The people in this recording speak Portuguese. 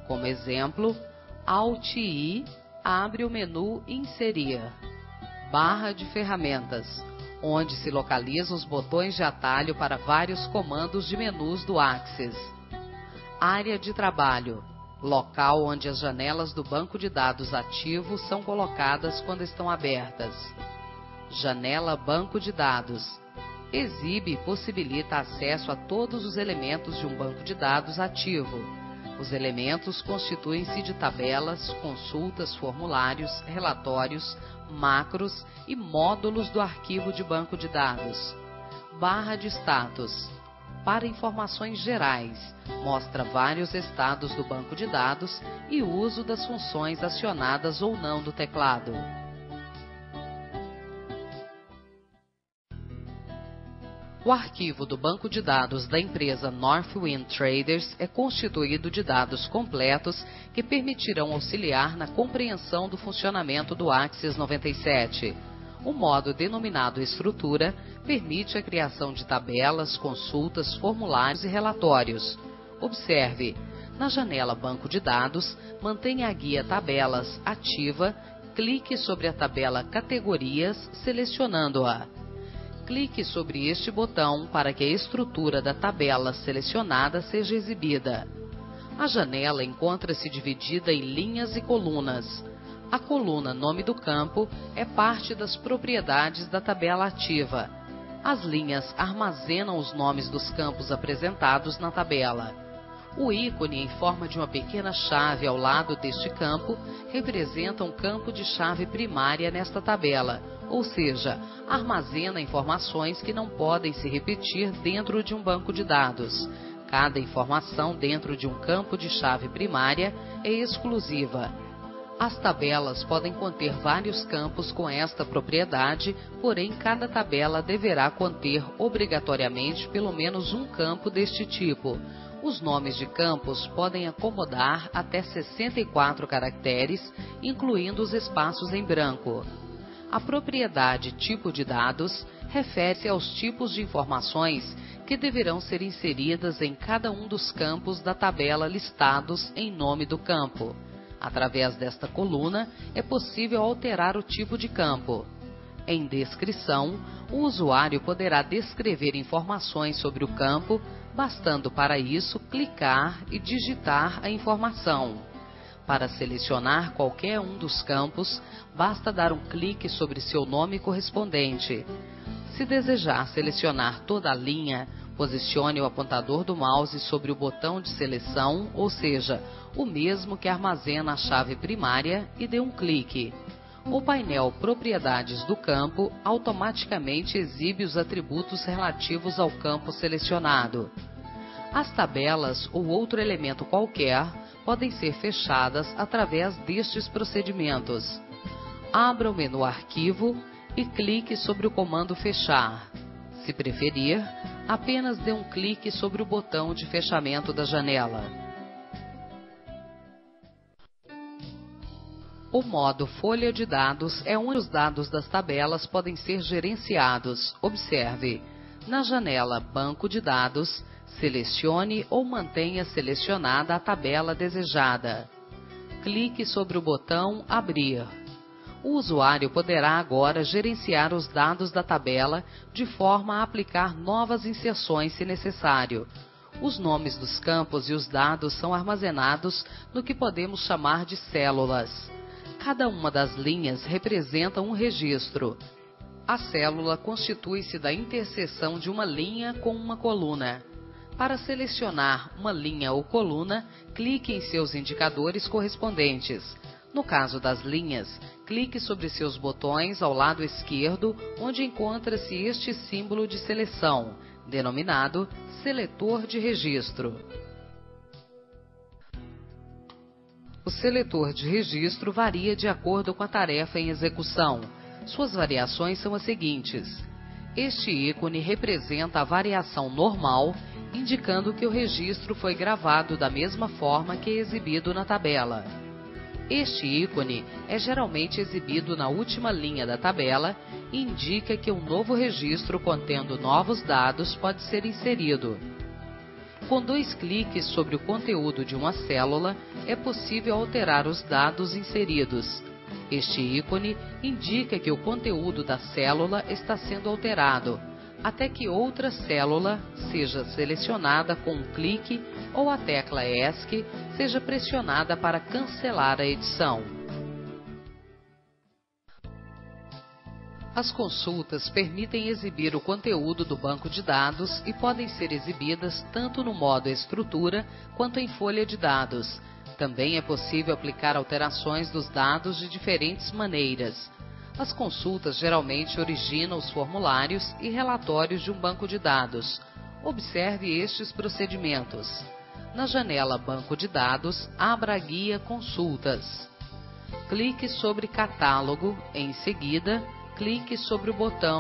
Como exemplo, Alt+I abre o menu Inserir. Barra de ferramentas, onde se localizam os botões de atalho para vários comandos de menus do Axis. Área de trabalho, local onde as janelas do banco de dados ativo são colocadas quando estão abertas. Janela Banco de Dados. Exibe e possibilita acesso a todos os elementos de um banco de dados ativo. Os elementos constituem-se de tabelas, consultas, formulários, relatórios, macros e módulos do arquivo de banco de dados. Barra de status. Para informações gerais, mostra vários estados do banco de dados e o uso das funções acionadas ou não do teclado. O arquivo do banco de dados da empresa Northwind Traders é constituído de dados completos que permitirão auxiliar na compreensão do funcionamento do Axis 97. O modo denominado estrutura permite a criação de tabelas, consultas, formulários e relatórios. Observe, na janela Banco de Dados, mantenha a guia Tabelas ativa, clique sobre a tabela Categorias, selecionando-a. Clique sobre este botão para que a estrutura da tabela selecionada seja exibida. A janela encontra-se dividida em linhas e colunas. A coluna Nome do campo é parte das propriedades da tabela ativa. As linhas armazenam os nomes dos campos apresentados na tabela. O ícone em forma de uma pequena chave ao lado deste campo representa um campo de chave primária nesta tabela, ou seja, armazena informações que não podem se repetir dentro de um banco de dados. Cada informação dentro de um campo de chave primária é exclusiva. As tabelas podem conter vários campos com esta propriedade, porém cada tabela deverá conter obrigatoriamente pelo menos um campo deste tipo. Os nomes de campos podem acomodar até 64 caracteres, incluindo os espaços em branco. A propriedade Tipo de Dados refere-se aos tipos de informações que deverão ser inseridas em cada um dos campos da tabela listados em nome do campo. Através desta coluna, é possível alterar o tipo de campo. Em Descrição, o usuário poderá descrever informações sobre o campo, bastando para isso clicar e digitar a informação. Para selecionar qualquer um dos campos, basta dar um clique sobre seu nome correspondente. Se desejar selecionar toda a linha, posicione o apontador do mouse sobre o botão de seleção, ou seja, o mesmo que armazena a chave primária, e dê um clique. O painel Propriedades do campo automaticamente exibe os atributos relativos ao campo selecionado. As tabelas ou outro elemento qualquer podem ser fechadas através destes procedimentos. Abra o menu Arquivo e clique sobre o comando Fechar. Se preferir, apenas dê um clique sobre o botão de fechamento da janela. O modo Folha de Dados é onde os dados das tabelas podem ser gerenciados. Observe, na janela Banco de Dados, selecione ou mantenha selecionada a tabela desejada. Clique sobre o botão Abrir. O usuário poderá agora gerenciar os dados da tabela de forma a aplicar novas inserções se necessário. Os nomes dos campos e os dados são armazenados no que podemos chamar de células. Cada uma das linhas representa um registro. A célula constitui-se da interseção de uma linha com uma coluna. Para selecionar uma linha ou coluna, clique em seus indicadores correspondentes. No caso das linhas, clique sobre seus botões ao lado esquerdo, onde encontra-se este símbolo de seleção, denominado Seletor de Registro. O seletor de registro varia de acordo com a tarefa em execução. Suas variações são as seguintes. Este ícone representa a variação normal, indicando que o registro foi gravado da mesma forma que é exibido na tabela. Este ícone é geralmente exibido na última linha da tabela e indica que um novo registro contendo novos dados pode ser inserido. Com 2 cliques sobre o conteúdo de uma célula, é possível alterar os dados inseridos. Este ícone indica que o conteúdo da célula está sendo alterado, até que outra célula seja selecionada com um clique ou a tecla ESC seja pressionada para cancelar a edição. As consultas permitem exibir o conteúdo do banco de dados e podem ser exibidas tanto no modo estrutura quanto em folha de dados. Também é possível aplicar alterações dos dados de diferentes maneiras. As consultas geralmente originam os formulários e relatórios de um banco de dados. Observe estes procedimentos. Na janela Banco de Dados, abra a guia Consultas. Clique sobre Catálogo, em seguida, clique sobre o botão